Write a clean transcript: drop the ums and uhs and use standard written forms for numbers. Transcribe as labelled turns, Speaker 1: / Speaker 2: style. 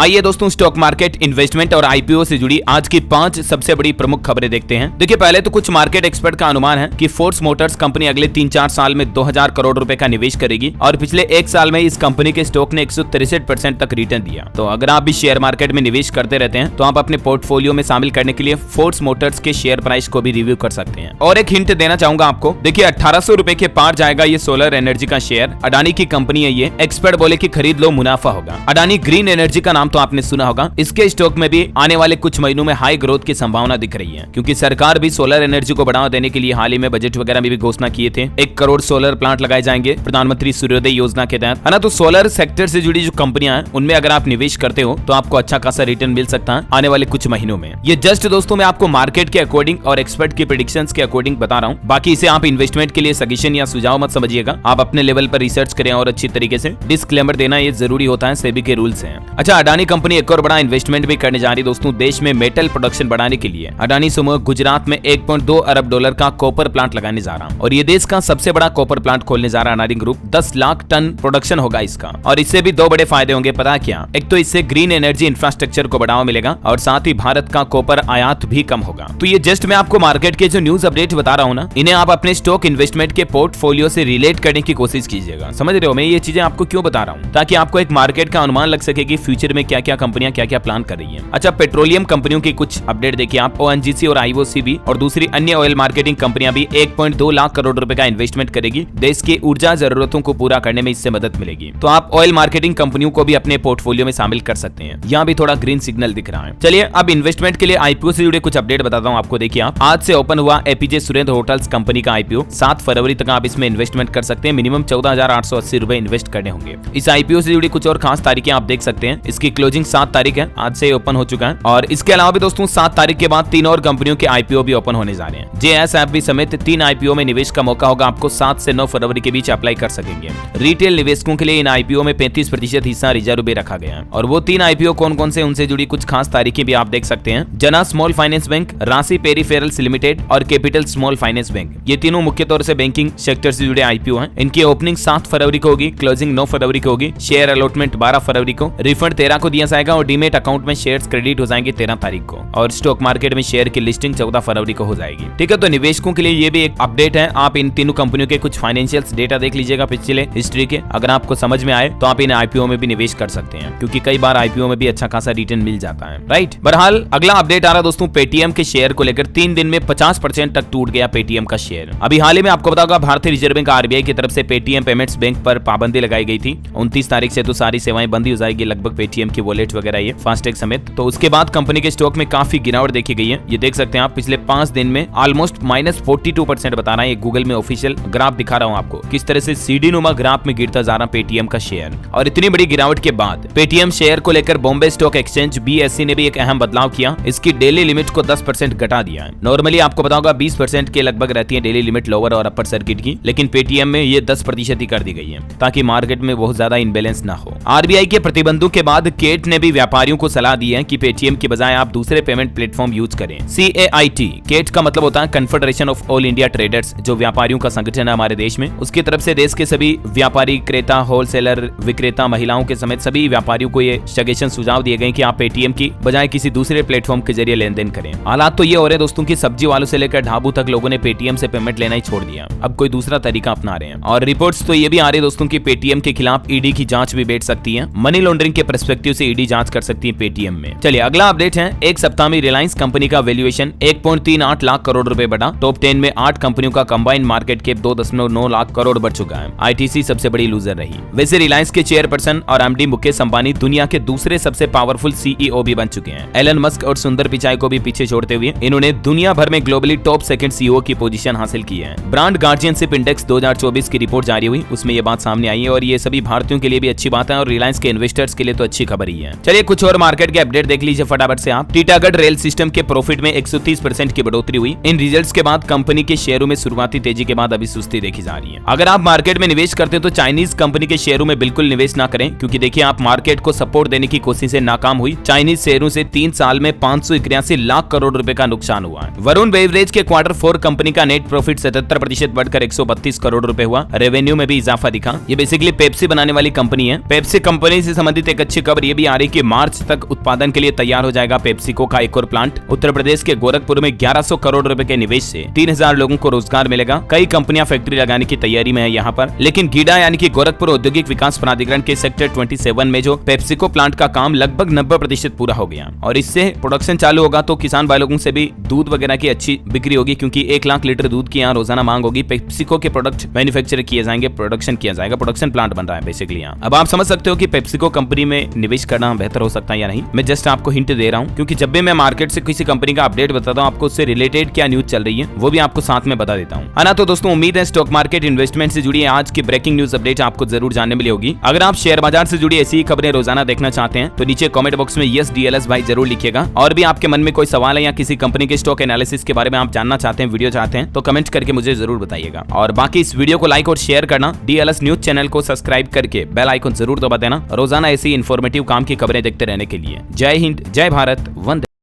Speaker 1: आइए दोस्तों stock market, investment और आईपीओ से जुड़ी आज की 5 सबसे बड़ी प्रमुख खबरें देखते हैं। देखिए पहले तो कुछ मार्केट एक्सपर्ट का अनुमान है कि फोर्स मोटर्स कंपनी अगले 3-4 साल में 2000 करोड़ रुपए का निवेश करेगी और पिछले 1 साल में इस कंपनी के स्टॉक ने 163% तक रिटर्न दिया। तो अगर आप भी शेयर मार्केट में निवेश करते रहते हैं तो आप अपने पोर्टफोलियो में शामिल करने के लिए फोर्स मोटर्स के शेयर प्राइस को भी रिव्यू कर सकते हैं। और एक हिंट देना चाहूंगा आपको, देखिए 1800 रुपए के पार जाएगा ये सोलर एनर्जी का शेयर। अडानी की कंपनी है ये, एक्सपर्ट बोले कि खरीद लो मुनाफा होगा। अडानी ग्रीन एनर्जी का नाम तो आपने सुना होगा। इसके स्टॉक में भी आने वाले कुछ महीनों में हाई ग्रोथ की संभावना दिख रही है, क्योंकि सरकार भी सोलर एनर्जी को बढ़ावा देने के लिए हाल ही में बजट वगैरह में भी घोषणा किए थे। 1 करोड़ सोलर प्लांट लगाए जाएंगे प्रधानमंत्री सूर्योदय योजना के तहत, है ना। तो सोलर सेक्टर से जुड़ी जो कंपनियां हैं उनमें अगर आप निवेश करते हो तो आपको अच्छा खासा रिटर्न मिल सकता है आने वाले कुछ महीनों में। ये जस्ट दोस्तों मैं आपको मार्केट के अकॉर्डिंग और एक्सपर्ट की प्रेडिक्शंस के अकॉर्डिंग बता रहा हूँ। बाकी इसे आप इन्वेस्टमेंट के लिए सजेशन या सुझाव मत समझिएगा, आप अपने लेवल पर रिसर्च करें और अच्छी तरीके से। डिस्क्लेमर देना ये जरूरी होता है, सेबी के रूल्स हैं। अच्छा, अडानी कंपनी एक और बड़ा इन्वेस्टमेंट भी करने जा रही दोस्तों देश में मेटल प्रोडक्शन बढ़ाने के लिए। अडानी समूह गुजरात में 1.2 अरब डॉलर का कॉपर प्लांट लगाने जा रहा है और ये देश का सबसे बड़ा कॉपर प्लांट खोलने जा रहा है Adani group. 10 lakh ton production होगा इसका और इससे भी 2 बड़े फायदे होंगे, पता क्या। एक तो इससे ग्रीन एनर्जी इंफ्रास्ट्रक्चर को बढ़ावा मिलेगा और साथ ही भारत का कॉपर आयात भी कम होगा। तो ये जस्ट मैं आपको मार्केट के जो न्यूज अपडेट बता रहा हूँ ना, इन्हें आप अपने स्टॉक इन्वेस्टमेंट के पोर्टफोलियो से रिलेट करने की कोशिश कीजिएगा। समझ रहे हो, मैं ये चीजें आपको क्यों बता रहा हूँ, ताकि आपको एक मार्केट का अनुमान लग सके कि फ्यूचर में क्या क्या कंपनियां क्या क्या प्लान कर रही है। अच्छा, पेट्रोलियम कंपनियों की कुछ अपडेट देखिए आप। ओएनजीसी और आईओसी भी और दूसरी अन्य ऑयल मार्केटिंग कंपनियां भी 1.2 लाख करोड़ रुपए का इन्वेस्टमेंट करेगी। देश की ऊर्जा जरूरतों को पूरा करने में इससे मदद मिलेगी। तो आप ऑयल मार्केटिंग कंपनियों को भी अपने पोर्टफोलियो में शामिल कर सकते हैं। यहाँ भी थोड़ा ग्रीन सिग्नल दिख रहा है। चलिए अब इन्वेस्टमेंट के लिए आईपीओ से जुड़े कुछ अपडेट बताता हूँ आपको। देखिए आप, आज से ओपन हुआ एपीजे सुरेंद्र होटल्स कंपनी का आईपीओ। 7 फरवरी तक आप इसमें इन्वेस्टमेंट कर सकते हैं। मिनिमम 14,880 रुपए इन्वेस्ट करने होंगे। इस आईपीओ से जुड़ी कुछ और खास तारीखें आप देख सकते हैं। इसकी क्लोजिंग 7 तारीख है, आज से ओपन हो चुका है। और इसके अलावा भी दोस्तों 7 तारीख के बाद 3 और कंपनियों के आईपीओ भी ओपन होने जा रहे हैं। जेएसएफबी समेत 3 आईपीओ में निवेश का मौका होगा आपको। 7 से 9 फरवरी के बीच अप्लाई कर सकेंगे। रिटेल निवेशकों के लिए इन आईपीओ में 35% हिस्सा रिजर्व भी रखा गया है। और वो 3 आईपीओ कौन कौन से, उनसे जुड़ी कुछ खास तारीखें भी आप देख सकते हैं। जना स्मॉल फाइनेंस बैंक, राशि पेरिफेरल्स लिमिटेड और कैपिटल स्मॉल फाइनेंस बैंक, ये तीनों मुख्य तौर से बैंकिंग सेक्टर से जुड़े आईपीओ हैं। इनकी ओपनिंग 7 फरवरी को होगी, क्लोजिंग 9 फरवरी को होगी। शेयर अलॉटमेंट 12 फरवरी को, रिफंड 13 को दिया जाएगा और डीमेट अकाउंट में शेयर्स क्रेडिट हो जाएंगे 13 तारीख को। और स्टॉक मार्केट में शेयर की लिस्टिंग 14 फरवरी को हो जाएगी। ठीक है, तो निवेशकों के लिए ये भी एक अपडेट है। आप इन तीनों कंपनियों के कुछ फाइनेंशियल डेटा देख लीजिएगा पिछले हिस्ट्री के। अगर आपको समझ में आए तो आप इन आईपीओ में भी निवेश कर सकते हैं, क्योंकि कई बार आईपीओ में भी अच्छा खासा रिटर्न मिल जाता है, राइट। बहरहाल अगला अपडेट आ रहा दोस्तों पेटीएम के शेयर को लेकर। 3 दिन में 50% तक टूट गया पेटीएम का शेयर। अभी हाल ही में आपको बताऊंगा भारतीय रिजर्व बैंक आरबीआई की तरफ से पेटीएम पेमेंट्स बैंक पर पाबंदी लगाई गई थी। 29 तारीख से तो सारी सेवाएं बंद हो जाएगी लगभग, पेटीएम की वॉलेट वगैरह ये फास्टैग समेत। तो उसके बाद कंपनी के स्टॉक में काफी गिरावट देखी गई है। ये देख सकते हैं आप, पिछले 5 दिन में ऑलमोस्ट -42% बता रहा है। ये गूगल में ऑफिशियल ग्राफ दिखा रहा हूँ आपको, किस तरह से सीढ़ी नुमा ग्राफ में गिरता जा रहा पेटीएम का शेयर। और इतनी बड़ी गिरावट के बाद पेटीएम शेयर को लेकर बॉम्बे स्टॉक एक्सचेंज BSE ने भी एक अहम बदलाव किया। इसकी डेली लिमिट को 10% घटा दिया है। नॉर्मली आपको बताऊंगा 20% के लगभग रहती है डेली लिमिट लोअर और अपर सर्किट की, लेकिन पेटीएम में ये 10% ही कर दी गई है, ताकि मार्केट में बहुत ज्यादा इनबैलेंस ना हो। आरबीआई के प्रतिबंधों के बाद केट ने भी व्यापारियों को सलाह दी है कि पेटीएम की बजाय आप दूसरे पेमेंट प्लेटफॉर्म यूज करें। CAIT, केट का मतलब होता है confederation of all India traders, जो व्यापारियों का संगठन है हमारे देश में। उसकी तरफ से देश के सभी व्यापारी, क्रेता, होलसेलर, विक्रेता, महिलाओं के समेत सभी व्यापारियों को ये सजेशन सुझाव दिए गए कि आप पेटीएम की बजाय किसी दूसरे प्लेटफॉर्म के जरिए लेन देन करें। हालात तो ये हो रहे दोस्तों की सब्जी वालों से लेकर ढाबू तक लोगों ने पेटीएम से पेमेंट लेना ही छोड़ दिया, अब कोई दूसरा तरीका अपना रहे हैं। और रिपोर्ट्स तो ये भी आ रही है दोस्तों की पेटीएम के खिलाफ ईडी की जांच भी बैठ सकती है। मनी लॉन्ड्रिंग के पर्सपेक्टिव से ईडी जांच कर सकती है पेटीएम में। चलिए अगला अपडेट है, एक सप्ताह में रिलायंस कंपनी का वैल्यूएशन 1.38 लाख करोड़ रुपए बढ़ा। टॉप 10 में 8 कंपनियों का combined market cap 2.9 lakh crore बढ़ चुका है। आईटीसी सबसे बड़ी लूजर रही। वैसे रिलायंस के चेयरपर्सन और एमडी मुकेश अंबानी दुनिया के दूसरे सबसे पावरफुल सीईओ भी बन चुके हैं। एलन मस्क और सुंदर पिचाई को भी पीछे छोड़ते हुए इन्होंने दुनिया भर में ग्लोबली टॉप सेकंड सीईओ की पोजीशन हासिल की है। ब्रांड गार्जियनशिप इंडेक्स 2024 की रिपोर्ट जारी हुई, उसमें ये बात सामने आई है और ये सभी भारतीयों के लिए भी अच्छी बात है और रिलायंस के इन्वेस्टर्स के लिए तो अच्छी खबर ही है। चलिए कुछ और मार्केट के अपडेट देख लीजिए फटाफट से आप। टीटागढ़ रेल सिस्टम के प्रॉफिट में 130% की बढ़ोतरी हुई। इन रिजल्ट्स के बाद कंपनी के शेयरों में शुरुआती तेजी के बाद अभी सुस्ती देखी जा रही है। अगर आप मार्केट में निवेश करते हैं तो चाइनीज कंपनी के शेयरों में बिल्कुल निवेश ना करें, क्योंकि देखिए आप मार्केट को सपोर्ट देने की कोशिशें नाकाम हुई। चाइनीज शेयरों से 3 साल में 581 लाख करोड़ रुपए का नुकसान हुआ है। वरुण बेवरेज के Q4 कंपनी का नेट प्रॉफिट 77% बढ़कर 132 करोड़ रुपए हुआ। रेवेन्यू में भी इजाफा दिखा। ये बेसिकली पेप्सी बनाने वाली कंपनी है। पेप्सी कंपनी से संबंधित एक अच्छी खबर खबर ये भी आ रही कि मार्च तक उत्पादन के लिए तैयार हो जाएगा पेप्सिको का एक और प्लांट। उत्तर प्रदेश के गोरखपुर में 1100 करोड़ रुपए के निवेश से 3000 लोगों को रोजगार मिलेगा। कई कंपनियां फैक्ट्री लगाने की तैयारी में है यहाँ पर। लेकिन गीडा यानी कि गोरखपुर औद्योगिक विकास प्राधिकरण के सेक्टर 27 में जो पेप्सिको प्लांट का काम लगभग 90% पूरा हो गया और इससे प्रोडक्शन चालू होगा तो किसान भाई लोगों से भी दूध वगैरह की अच्छी बिक्री होगी, क्योंकि 1 लाख लीटर दूध की यहाँ रोजाना मांग होगी। पेप्सिको के प्रोडक्ट मैन्युफैक्चर किए जाएंगे, प्रोडक्शन किया जाएगा, प्रोडक्शन प्लांट बन रहा है बेसिकली यहाँ। अब आप समझ सकते हो कि पेप्सिको कंपनी में निवेश करना बेहतर हो सकता है या नहीं। मैं जस्ट आपको हिंट दे रहा हूँ, क्योंकि जब भी मैं मार्केट से किसी कंपनी का अपडेट बताता हूँ आपको उससे रिलेटेड क्या न्यूज चल रही है वो भी आपको साथ में बता देता हूँ, है ना। तो दोस्तों उम्मीद है स्टॉक मार्केट इन्वेस्टमेंट से जुड़ी आज की ब्रेकिंग न्यूज अपडेट आपको जरूर जानने मिली होगी। अगर आप शेयर बाजार से जुड़ी ऐसी खबरें रोजाना देखना चाहते हैं तो नीचे कमेंट बॉक्स में यस DLS भाई जरूर लिखिएगा। और भी आपके मन में कोई सवाल है या किसी कंपनी के स्टॉक एनालिसिस के बारे में आप जानना चाहते हैं, वीडियो चाहते हैं तो कमेंट करके मुझे जरूर बताइएगा। और बाकी इस वीडियो को लाइक और शेयर करना, DLS न्यूज चैनल को सब्सक्राइब करके बेल आइकन जरूर दबा देना रोजाना ऐसी इंफॉर्मेटिव काम की खबरें देखते रहने के लिए। जय हिंद, जय भारत, वंदे।